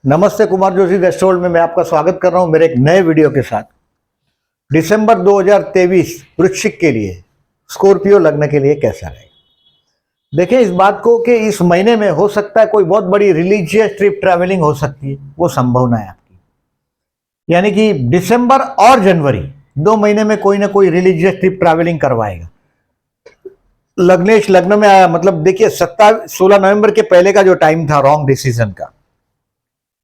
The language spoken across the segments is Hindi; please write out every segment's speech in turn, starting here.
नमस्ते, कुमार जोशी रेस्टोरेंट में मैं आपका स्वागत कर रहा हूं मेरे एक नए वीडियो के साथ। दिसंबर 2023 वृश्चिक के लिए, स्कॉर्पियो लग्न के लिए कैसा रहेगा। देखिए इस बात को कि इस महीने में हो सकता है कोई बहुत बड़ी रिलीजियस ट्रिप ट्रैवलिंग हो सकती है, वो संभावना है आपकी। यानी कि दिसंबर और जनवरी 2 महीने में कोई ना कोई रिलीजियस ट्रिप ट्रैवलिंग करवाएगा। लग्नेश लग्न में आया, मतलब देखिए 16 नवंबर के पहले का जो टाइम था रॉन्ग डिसीजन का,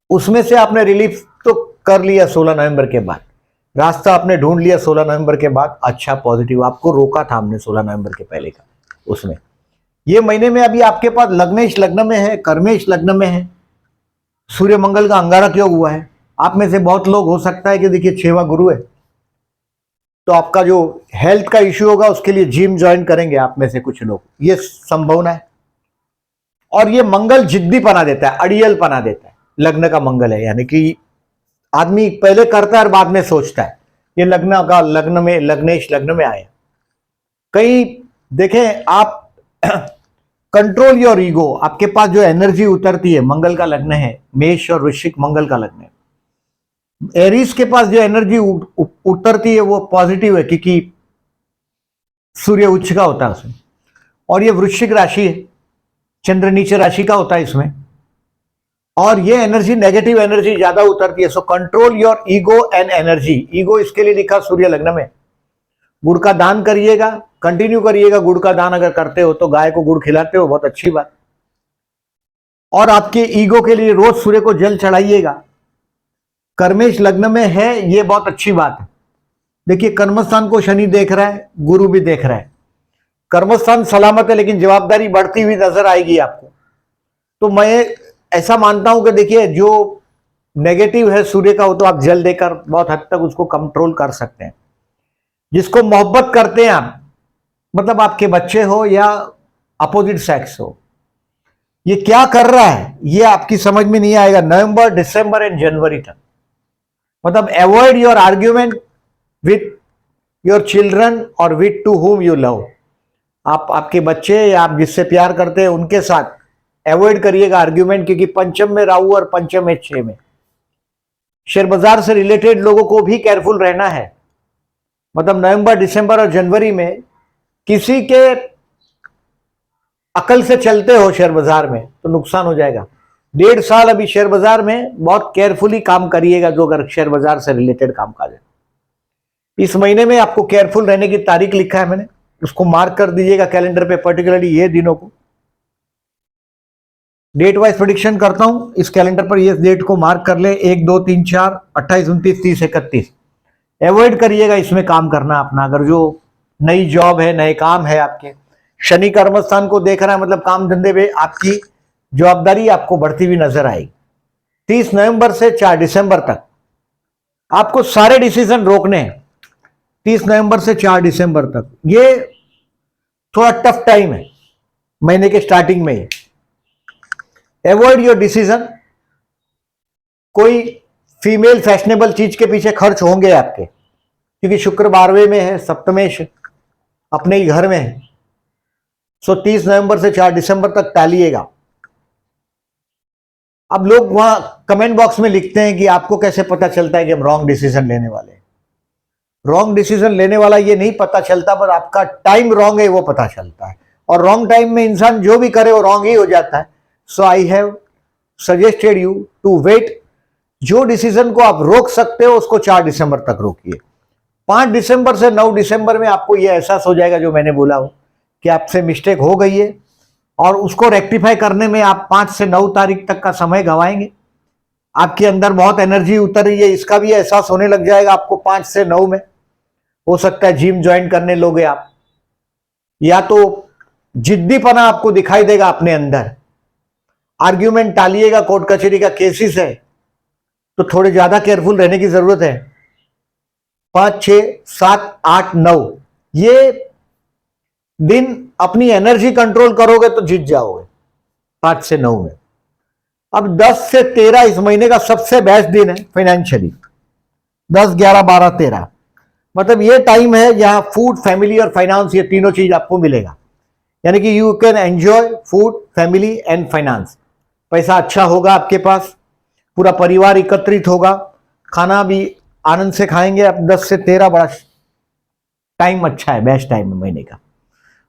उसमें से आपने रिलीफ तो कर लिया 16 नवंबर के बाद, रास्ता आपने ढूंढ लिया 16 नवंबर के बाद। अच्छा पॉजिटिव आपको रोका था हमने 16 नवंबर के पहले का, उसमें ये महीने में अभी आपके पास लग्नेश लग्न में है, कर्मेश लग्न में है, सूर्य मंगल का अंगारक योग हुआ है। आप में से बहुत लोग हो सकता है कि देखिए 6वां गुरु है, तो आपका जो हेल्थ का इश्यू होगा उसके लिए जिम ज्वाइन करेंगे आप में से कुछ लोग, ये संभावना है। और ये मंगल जिद्दी पना देता है, अड़ियल पना देता है, लग्न का मंगल है, यानी कि आदमी पहले करता है और बाद में सोचता है। ये लग्न का लग्न में लग्नेश लग्न में आया। कई देखें आप कंट्रोल योर ईगो, आपके पास जो एनर्जी उतरती है, मंगल का लग्न है, मेष और वृश्चिक मंगल का लग्न है। एरीज के पास जो एनर्जी उतरती है वो पॉजिटिव है, क्योंकि सूर्य उच्च का होता है उसमें, और ये वृश्चिक राशि है, चंद्र नीचे राशि का होता है इसमें, और ये एनर्जी नेगेटिव एनर्जी ज्यादा उतरती है। So control your ego and energy. Ego इसके लिए लिखा सूर्य लग्न में। गुड़ का दान करिएगा, कंटिन्यू करिएगा। गुड़ का दान अगर करते हो तो गाय को गुड़ खिलाते हो, बहुत अच्छी बात। और आपके ईगो के लिए रोज सूर्य को जल चढ़ाइएगा। कर्मेश लग्न में है, ये बहुत अच्छी बात है। देखिए कर्मस्थान को शनि देख रहा है, गुरु भी देख रहा है। कर्मस्थान सलामत है, लेकिन जवाबदारी बढ़ती हुई नजर आएगी आपको। तो मैं ऐसा मानता हूं कि देखिए जो नेगेटिव है सूर्य का, वो तो आप जल देकर बहुत हद तक उसको कंट्रोल कर सकते हैं। जिसको मोहब्बत करते हैं आप, मतलब आपके बच्चे हो या अपोजिट सेक्स हो, ये क्या कर रहा है ये आपकी समझ में नहीं आएगा नवंबर, दिसंबर एंड जनवरी तक। मतलब avoid your argument with your children और with to whom you love. आप आपके बच्चे या आप जिससे प्यार करते हैं उनके साथ अवॉइड करिएगा आर्ग्यूमेंट, क्योंकि पंचम में राहु और पंचम में 6 में। शेयर बाजार से रिलेटेड लोगों को भी केयरफुल रहना है। मतलब नवंबर, दिसंबर और जनवरी में किसी के अकल से चलते हो शेयर बाजार में तो नुकसान हो जाएगा। 1.5 साल अभी शेयर बाजार में बहुत केयरफुली काम करिएगा, जो अगर शेयर बाजार से रिलेटेड काम काज है। इस महीने में आपको केयरफुल रहने की तारीख लिखा है मैंने, उसको मार्क कर दीजिएगा कैलेंडर पे, पर्टिकुलरली ये दिनों को। डेट वाइज प्रेडिक्शन करता हूं, इस कैलेंडर पर ये डेट को मार्क कर ले, 1, 2, 3, 4, 28, 29, 30, 31। अवॉइड करिएगा इसमें काम करना अपना। अगर जो नई जॉब है, नए काम है आपके, शनि कर्मस्थान को देख रहा है, मतलब काम धंधे में आपकी जवाबदारी आपको बढ़ती हुई नजर आएगी। 30 नवंबर से 4 दिसंबर तक आपको सारे डिसीजन रोकने हैं। 30 नवंबर से 4 दिसंबर तक ये थोड़ा टफ टाइम है महीने के स्टार्टिंग में ही। Avoid your decision. कोई फीमेल फैशनेबल चीज के पीछे खर्च होंगे आपके, क्योंकि शुक्र 12वें में है, सप्तमेश अपने ही घर में है। सो 30 नवंबर से 4 दिसंबर तक टालिएगा। अब लोग वहां कमेंट बॉक्स में लिखते हैं कि आपको कैसे पता चलता है कि हम रॉन्ग डिसीजन लेने वाले हैं। रॉन्ग डिसीजन लेने वाला ये नहीं पता चलता, पर आपका टाइम रॉन्ग है वो पता चलता है। और रॉन्ग टाइम में इंसान जो भी करे वो रॉन्ग ही हो जाता है। So I have suggested you to wait. जो डिसीजन को आप रोक सकते हो उसको 4 दिसंबर तक रोकिए। 5 दिसंबर से 9 दिसंबर में आपको यह एहसास हो जाएगा जो मैंने बोला हो कि आपसे मिस्टेक हो गई है, और उसको रेक्टिफाई करने में आप 5 से 9 तारीख तक का समय गंवाएंगे। आपके अंदर बहुत एनर्जी उतर रही है, इसका भी एहसास होने लग जाएगा आपको 5 से 9 में। हो सकता है जिम ज्वाइन करने लोगे आप, या तो जिद्दीपना आपको दिखाई देगा अपने अंदर। आर्ग्यूमेंट टालिएगा, कोर्ट कचहरी का केसेस है तो थोड़े ज्यादा केयरफुल रहने की जरूरत है। 5, 6, 7, 8, 9 ये दिन अपनी एनर्जी कंट्रोल करोगे तो जीत जाओगे 5 से 9 में। अब 10 से 13 इस महीने का सबसे बेस्ट दिन है फाइनेंशियली। 10, 11, 12, 13 मतलब ये टाइम है जहां फूड, फैमिली और फाइनेंस, ये तीनों चीज आपको मिलेगा। यानी कि you can enjoy food, family and finance. पैसा अच्छा होगा आपके पास, पूरा परिवार एकत्रित होगा, खाना भी आनंद से खाएंगे। अब 10 से 13 बड़ा टाइम अच्छा है, बेस्ट टाइम है महीने का।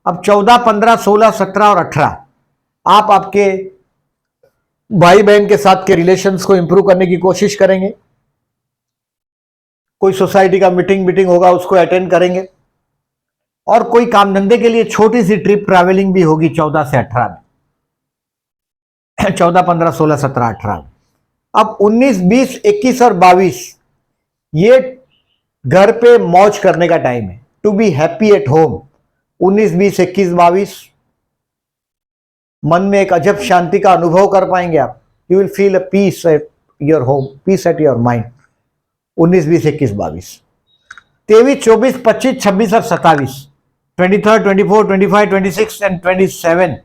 अब 14, 15, 16, 17 और 18 आप आपके भाई बहन के साथ के रिलेशंस को इंप्रूव करने की कोशिश करेंगे। कोई सोसाइटी का मीटिंग होगा, उसको अटेंड करेंगे, और कोई काम धंधे के लिए छोटी सी ट्रिप ट्रैवलिंग भी होगी 14 से 18 में। 14, 15, 16, 17, 18। अब 19, 20, 21 और 22 ये घर पे मौज करने का टाइम है, to be happy at home. 19, 20, 21, 22 मन में एक अजब शांति का अनुभव कर पाएंगे आप। You will feel a peace at your home, peace at your mind. 19, 20, 21, 22, 23, 24, 25, 26 और 27, 23, 24, 25, 26 एंड 27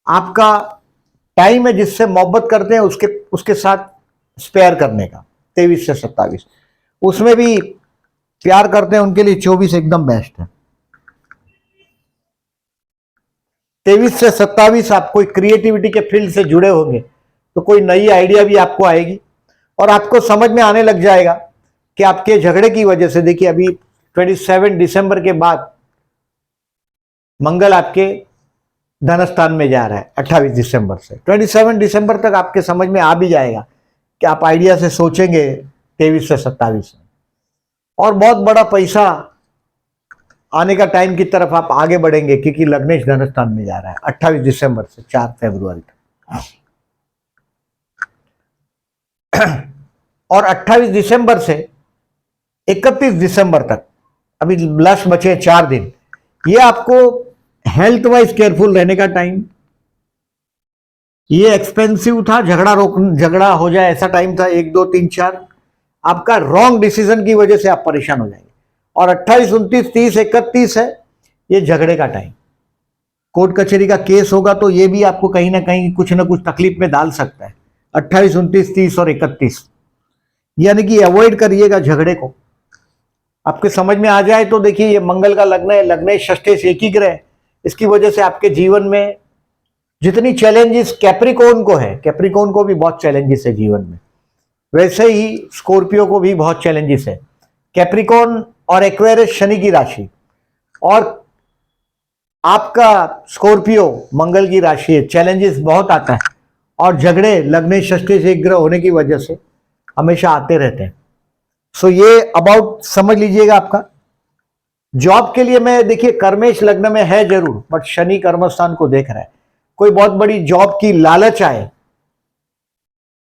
आपका टाइम है जिससे मोहब्बत करते हैं उसके साथ स्पेयर करने का। 23 से 27 उसमें भी प्यार करते हैं उनके लिए 24 एकदम बेस्ट है। 23 से 27 आप कोई क्रिएटिविटी के फील्ड से जुड़े होंगे तो कोई नई आइडिया भी आपको आएगी और आपको समझ में आने लग जाएगा कि आपके झगड़े की वजह से, देखिए अभी 27 दिसंबर के बाद मंगल आपके धनस्थान में जा रहा है। 28 दिसंबर से 27 दिसंबर तक आपके समझ में आ भी जाएगा कि आप आइडिया से सोचेंगे 23 से 27 में, और बहुत बड़ा पैसा आने का टाइम की तरफ आप आगे बढ़ेंगे क्योंकि लग्नेश धनस्थान में जा रहा है 28 दिसंबर से 4 फरवरी तक। और 28 दिसंबर से 31 दिसंबर तक अभी लास्ट बचे 4 दिन, ये आपको हेल्थ वाइज केयरफुल रहने का टाइम। ये एक्सपेंसिव था, झगड़ा हो जाए ऐसा टाइम था 1, 2, 3, 4। आपका रॉन्ग डिसीजन की वजह से आप परेशान हो जाएंगे। और 28, 29, 30, 31 है ये झगड़े का टाइम। कोर्ट कचहरी का केस होगा तो ये भी आपको कहीं ना कहीं कुछ ना कुछ तकलीफ में डाल सकता है। 28, 29, 30 और 31 यानी कि अवॉइड करिएगा झगड़े को। आपके समझ में आ जाए तो देखिए ये मंगल का लग्न है, लग्नेश षष्ठे से एक ही ग्रह, इसकी वजह से आपके जीवन में जितनी चैलेंजेस कैप्रिकॉर्न को है, कैप्रिकॉर्न को भी बहुत चैलेंजेस है जीवन में, वैसे ही स्कॉर्पियो को भी बहुत चैलेंजेस है। कैप्रिकॉर्न और एक्वेरियस शनि की राशि और आपका स्कॉर्पियो मंगल की राशि है, चैलेंजेस बहुत आता है और झगड़े लग्नेश षष्ठी से एक ग्रह होने की वजह से हमेशा आते रहते हैं। सो ये अबाउट समझ लीजिएगा आपका जॉब के लिए। मैं देखिए कर्मेश लग्न में है जरूर, बट शनि कर्मस्थान को देख रहा है। कोई बहुत बड़ी जॉब की लालच आए,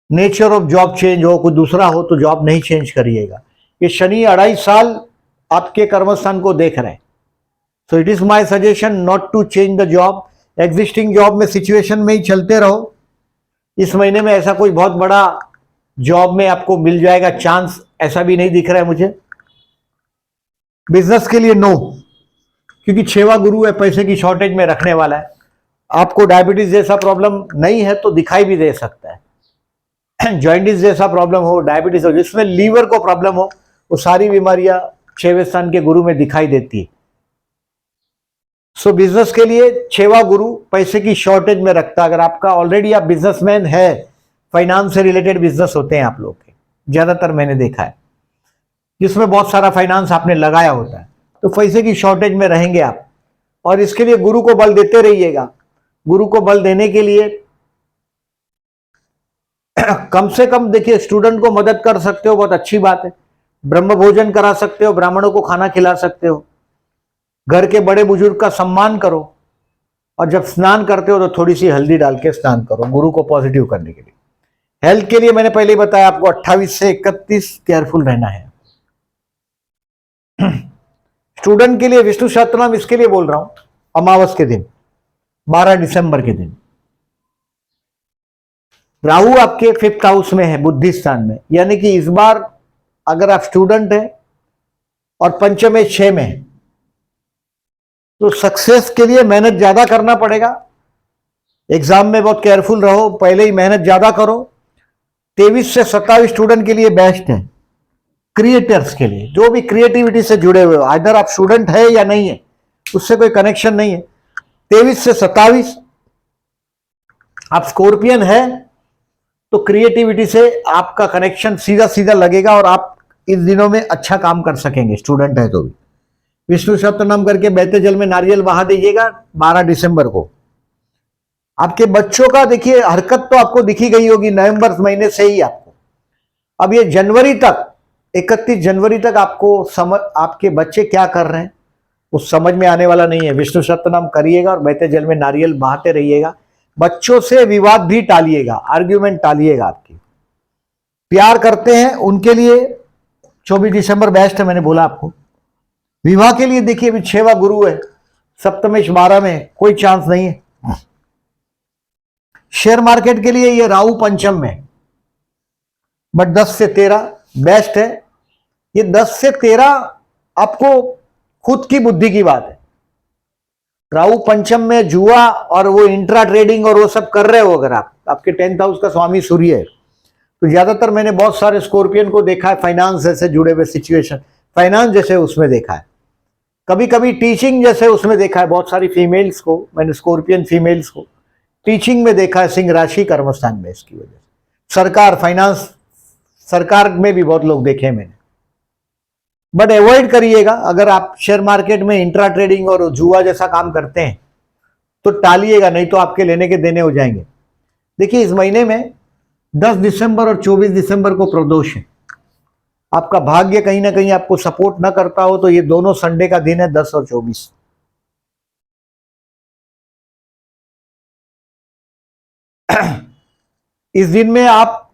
नेचर ऑफ जॉब चेंज हो, कोई दूसरा हो तो जॉब नहीं चेंज करिएगा। ये शनि 2.5 साल आपके कर्मस्थान को देख रहे हैं। So it is my suggestion not to change the job. Existing job में सिचुएशन में ही चलते रहो। इस महीने में ऐसा कोई बहुत बड़ा जॉब में आपको मिल जाएगा चांस, ऐसा भी नहीं दिख रहा है मुझे। बिजनेस के लिए नो, क्योंकि 6वां गुरु है, पैसे की शॉर्टेज में रखने वाला है। आपको डायबिटीज जैसा प्रॉब्लम नहीं है तो दिखाई भी दे सकता है। जॉइंटिस जैसा प्रॉब्लम हो, डायबिटीज हो, जिसमें लीवर को प्रॉब्लम हो, वो सारी बीमारियां 6वें स्थान के गुरु में दिखाई देती है। सो बिजनेस के लिए 6वां गुरु पैसे की शॉर्टेज में रखता है। अगर आपका ऑलरेडी आप बिजनेसमैन है, फाइनेंस से रिलेटेड बिजनेस होते हैं आप लोग के, ज्यादातर मैंने देखा है, जिसमें बहुत सारा फाइनेंस आपने लगाया होता है, तो पैसे की शॉर्टेज में रहेंगे आप। और इसके लिए गुरु को बल देते रहिएगा। गुरु को बल देने के लिए कम से कम देखिए स्टूडेंट को मदद कर सकते हो, बहुत अच्छी बात है। ब्रह्म भोजन करा सकते हो, ब्राह्मणों को खाना खिला सकते हो, घर के बड़े बुजुर्ग का सम्मान करो, और जब स्नान करते हो तो थोड़ी सी हल्दी डाल के स्नान करो, गुरु को पॉजिटिव करने के लिए। हेल्थ के लिए मैंने पहले ही बताया आपको 28 से 31 केयरफुल रहना है। स्टूडेंट के लिए विष्णु सहस्त्रनाम इसके लिए बोल रहा हूं, अमावस के दिन 12 दिसंबर के दिन राहु आपके 5th हाउस में है, बुद्धि स्थान में, यानी कि इस बार अगर आप स्टूडेंट हैं और पंचमे 6 में है तो सक्सेस के लिए मेहनत ज्यादा करना पड़ेगा। एग्जाम में बहुत केयरफुल रहो, पहले ही मेहनत ज्यादा करो। 23 से 27 स्टूडेंट के लिए बेस्ट है। क्रिएटर्स के लिए, जो भी क्रिएटिविटी से जुड़े हुए हो, आइदर आप स्टूडेंट है या नहीं है, उससे कोई कनेक्शन नहीं है। 23 से 27 आप स्कॉर्पियन है तो क्रिएटिविटी से आपका कनेक्शन सीधा सीधा लगेगा और आप इस दिनों में अच्छा काम कर सकेंगे, स्टूडेंट है तो भी। विष्णु सहस्त्रनाम करके बहते जल में नारियल बहा दीजिएगा 12 दिसंबर को। आपके बच्चों का देखिए हरकत तो आपको दिखी गई होगी नवंबर महीने से ही आपको। अब ये जनवरी तक, 31 जनवरी तक आपको समझ, आपके बच्चे क्या कर रहे हैं उस समझ में आने वाला नहीं है। विष्णु सहस्त्रनाम करिएगा और बहते जल में नारियल बहाते रहिएगा। बच्चों से विवाद भी टालिएगा, आर्ग्यूमेंट टालिएगा। आपकी प्यार करते हैं उनके लिए 24 दिसंबर बेस्ट है, मैंने बोला आपको। विवाह के लिए देखिए अभी 6वां गुरु है, सप्तमेश 12 में, कोई चांस नहीं है। शेयर मार्केट के लिए ये राहु पंचम में, बट 10 से 13 बेस्ट है। ये 10 से 13 आपको खुद की बुद्धि की बात है। राहु पंचम में जुआ और वो इंट्रा ट्रेडिंग और वो सब कर रहे हो अगर आप, आपके 10th हाउस का स्वामी सूर्य है, तो ज्यादातर मैंने बहुत सारे स्कॉर्पियन को देखा है फाइनेंस से जुड़े हुए सिचुएशन, फाइनेंस जैसे उसमें देखा है, कभी कभी टीचिंग जैसे उसमें देखा है। बहुत सारी फीमेल्स को मैंने, स्कॉर्पियन फीमेल्स को टीचिंग में देखा है, सिंह राशि कर्मस्थान में। इसकी वजह से सरकार, फाइनेंस, सरकार में भी बहुत लोग देखे मैंने। बट अवॉइड करिएगा, अगर आप शेयर मार्केट में इंट्रा ट्रेडिंग और जुआ जैसा काम करते हैं तो टालिएगा, नहीं तो आपके लेने के देने हो जाएंगे। देखिए इस महीने में 10 दिसंबर और 24 दिसंबर को प्रदोष है। आपका भाग्य कहीं ना कहीं आपको सपोर्ट ना करता हो तो ये दोनों संडे का दिन है, 10 और 24। इस दिन में आप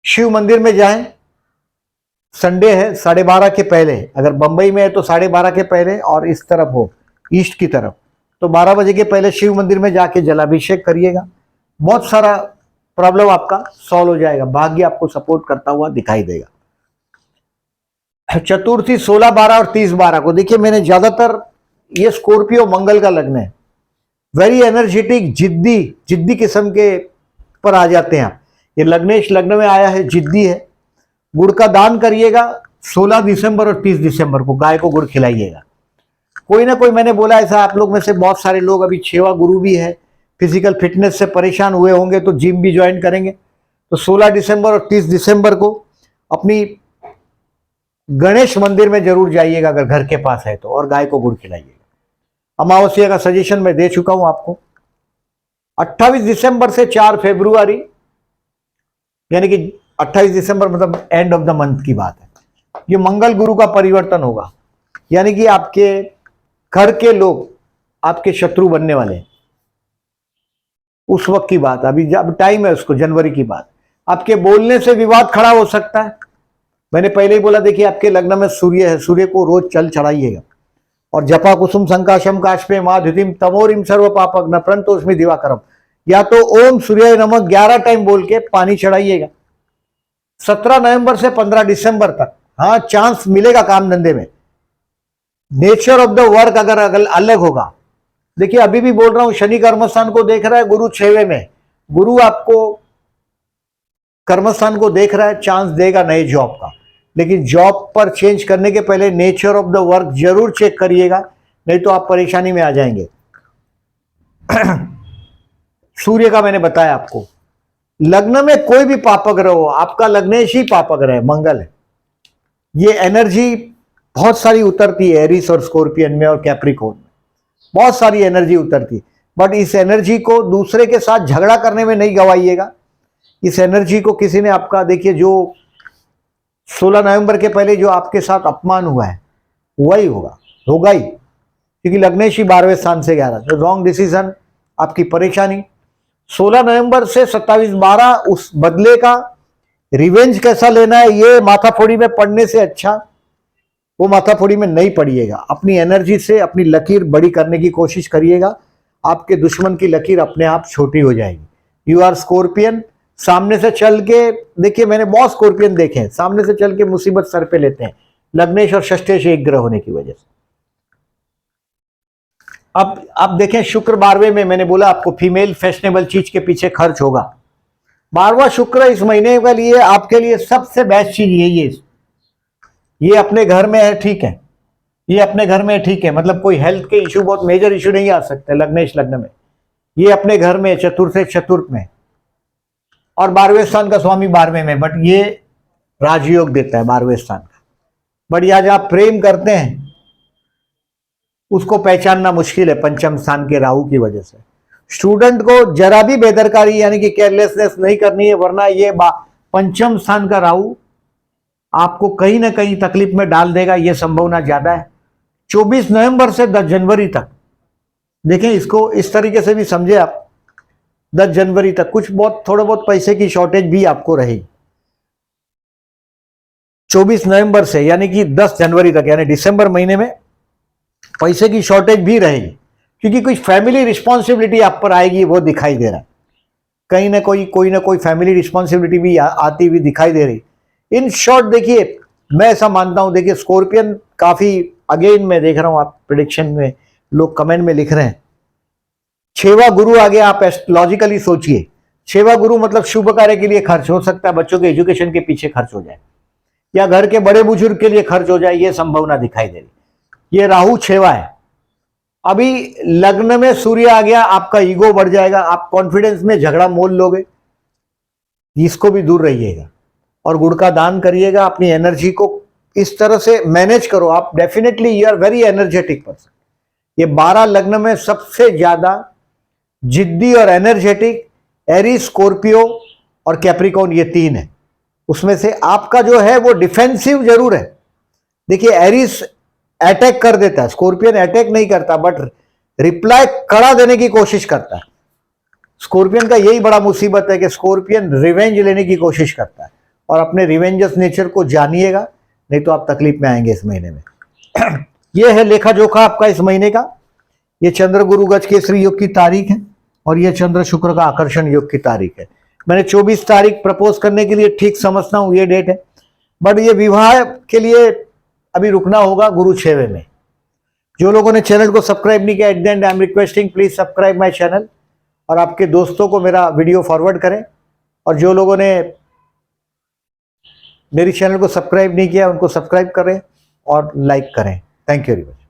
शिव मंदिर में जाएं, संडे है 12:30 के पहले। अगर बंबई में है तो 12:30 के पहले, और इस तरफ हो ईस्ट की तरफ तो 12 बजे के पहले शिव मंदिर में जाके जलाभिषेक करिएगा। बहुत सारा प्रॉब्लम आपका सॉल्व हो जाएगा, भाग्य आपको सपोर्ट करता हुआ दिखाई देगा। चतुर्थी 16, 12 और 30, 12 को देखिए मैंने ज्यादातर, ये स्कॉर्पियो मंगल का लग्न है, वेरी एनर्जेटिक, जिद्दी किस्म के पर आ जाते हैं आप। ये लग्नेश लग्न में आया है, जिद्दी है। गुड़ का दान करिएगा 16 दिसंबर और 30 दिसंबर को, गाय को गुड़ खिलाइएगा। कोई ना कोई, मैंने बोला ऐसा, आप लोग में से बहुत सारे लोग अभी 6वां गुरु भी है, फिजिकल फिटनेस से परेशान हुए होंगे तो जिम भी ज्वाइन करेंगे। तो 16 दिसंबर और 30 दिसंबर को अपनी गणेश मंदिर में जरूर जाइएगा अगर घर के पास है तो, और गाय को गुड़ खिलाइएगा। अमावस्या का सजेशन मैं दे चुका हूं आपको। 28 दिसंबर से 4 फरवरी, यानी कि 28 दिसंबर मतलब एंड ऑफ द मंथ की बात है, ये मंगल गुरु का परिवर्तन होगा, यानी कि आपके घर के लोग आपके शत्रु बनने वाले हैं। उस वक्त की बात, अभी जब टाइम है उसको, जनवरी की बात। आपके बोलने से विवाद खड़ा हो सकता है। मैंने पहले ही बोला, देखिए आपके लग्न में सूर्य है, सूर्य को रोज जल चढ़ाइएगा। और जपा कुसुम संकाशम काश्मे माधुतिम तमोरिम सर्व पापग्न प्रंतोष्मि दिवाकरम, या तो ओम सूर्य नमः 11 टाइम बोल के पानी चढ़ाइएगा। 17 नवंबर से 15 दिसंबर तक हाँ चांस मिलेगा काम धंधे में। नेचर ऑफ द वर्क अगर अलग होगा, देखिए अभी भी बोल रहा हूं, शनि कर्मस्थान को देख रहा है, गुरु 6वें में, गुरु आपको कर्मस्थान को देख रहा है, चांस देगा नए जॉब का। लेकिन जॉब पर चेंज करने के पहले नेचर ऑफ द वर्क जरूर चेक करिएगा, नहीं तो आप परेशानी में आ जाएंगे। सूर्य का मैंने बताया आपको, लग्न में कोई भी पापक ग्रह हो, आपका लग्नेश ही पापक ग्रह है, मंगल है। ये एनर्जी बहुत सारी उतरती है एरिस और स्कॉर्पियन में और कैप्रिकॉर्न में, बहुत सारी एनर्जी उतरती है। बट इस एनर्जी को दूसरे के साथ झगड़ा करने में नहीं गवाइएगा। इस एनर्जी को किसी ने आपका, देखिए जो 16 नवंबर के पहले जो आपके साथ अपमान हुआ है वही होगा ही, क्योंकि लग्नेश ही 12वें स्थान से 11, तो रॉन्ग डिसीजन, आपकी परेशानी। 16 नवंबर से 27/12 उस बदले का रिवेंज कैसा लेना है, ये माथाफोड़ी में पढ़ने से अच्छा वो माथाफोड़ी में नहीं पढ़िएगा। अपनी एनर्जी से अपनी लकीर बड़ी करने की कोशिश करिएगा, आपके दुश्मन की लकीर अपने आप छोटी हो जाएगी। यू आर स्कॉर्पियन, सामने से चल के देखिए, मैंने बहुत स्कॉर्पियन देखे हैं, सामने से चल के मुसीबत सर पे लेते हैं, लग्नेश और षष्ठेश एक ग्रह होने की वजह से। अब आप देखें शुक्र 12वें में, मैंने बोला आपको फीमेल फैशनेबल चीज के पीछे खर्च होगा। 12वां शुक्र इस महीने के लिए आपके लिए सबसे बेस्ट चीज यही है। ये अपने घर में है, ठीक है, ये अपने घर में ठीक है, मतलब कोई हेल्थ के इशू, बहुत मेजर इशू नहीं आ सकते लग्नेश लग्न में। ये अपने घर में चतुर्थ से चतुर्थ में, और 12वें स्थान का स्वामी 12वें में, बट ये राजयोग देता है 12वें स्थान का। बट यह जो आप प्रेम करते हैं उसको पहचानना मुश्किल है पंचम स्थान के राहु की वजह से। स्टूडेंट को जरा भी बेदरकारी यानी कि केयरलेसनेस नहीं करनी है, वरना ये पंचम स्थान का राहु आपको कहीं ना कहीं तकलीफ में डाल देगा, ये संभावना ज्यादा है। 24 नवंबर से 10 जनवरी तक देखें, इसको इस तरीके से भी समझे आप। 10 जनवरी तक कुछ बहुत थोड़ा बहुत पैसे की शॉर्टेज भी आपको रहेगी। 24 नवंबर से यानी कि 10 जनवरी तक, यानी दिसंबर महीने में पैसे की शॉर्टेज भी रहेगी, क्योंकि कुछ फैमिली रिस्पॉन्सिबिलिटी आप पर आएगी, वो दिखाई दे रहा है। कहीं ना कोई फैमिली रिस्पॉन्सिबिलिटी भी आती हुई दिखाई दे रही। इन शॉर्ट देखिए, मैं ऐसा मानता हूं, देखिए स्कॉर्पियन काफी, अगेन मैं देख रहा हूं आप प्रेडिक्शन में लोग कमेंट में लिख रहे हैं 6वां गुरु आ गया। आप लॉजिकली सोचिए, 6वां गुरु मतलब शुभ कार्य के लिए खर्च हो सकता है, बच्चों के एजुकेशन के पीछे खर्च हो जाए, या घर के बड़े बुजुर्ग के लिए खर्च हो जाए, ये संभावना दिखाई दे रही। ये राहु 6वां है। अभी लग्न में सूर्य आ गया, आपका ईगो बढ़ जाएगा, आप कॉन्फिडेंस में झगड़ा मोल लोगे, इसको भी दूर रहिएगा। और गुड़ का दान करिएगा, अपनी एनर्जी को इस तरह से मैनेज करो। आप definitely you are very energetic person. ये 12 लग्न में सबसे ज्यादा जिद्दी और एनर्जेटिक एरीज, स्कॉर्पियो और कैप्रिकॉर्न, ये 3 है। उसमें से आपका जो है वो डिफेंसिव जरूर है। देखिए एरीज अटैक कर देता है, स्कॉर्पियन अटैक नहीं करता, बट रिप्लाई कड़ा देने की कोशिश करता है। स्कॉर्पियन का यही बड़ा मुसीबत है कि स्कॉर्पियन रिवेंज लेने की कोशिश करता है, और अपने रिवेंजस नेचर को जानिएगा, नहीं तो आप तकलीफ में आएंगे इस महीने में। यह है लेखा जोखा आपका इस महीने का। ये चंद्र गुरु गज केसरी योग की तारीख है, और यह चंद्र शुक्र का आकर्षण योग की तारीख है। मैंने 24 तारीख प्रपोज करने के लिए ठीक समझता हूं ये डेट है, बट ये विवाह के लिए अभी रुकना होगा गुरु 6वें में। जो लोगों ने चैनल को सब्सक्राइब नहीं किया, at the and I am requesting please subscribe my channel, और आपके दोस्तों को मेरा वीडियो फॉरवर्ड करें। और जो लोगों ने मेरी चैनल को सब्सक्राइब नहीं किया उनको सब्सक्राइब करें और लाइक करें। Thank you very much.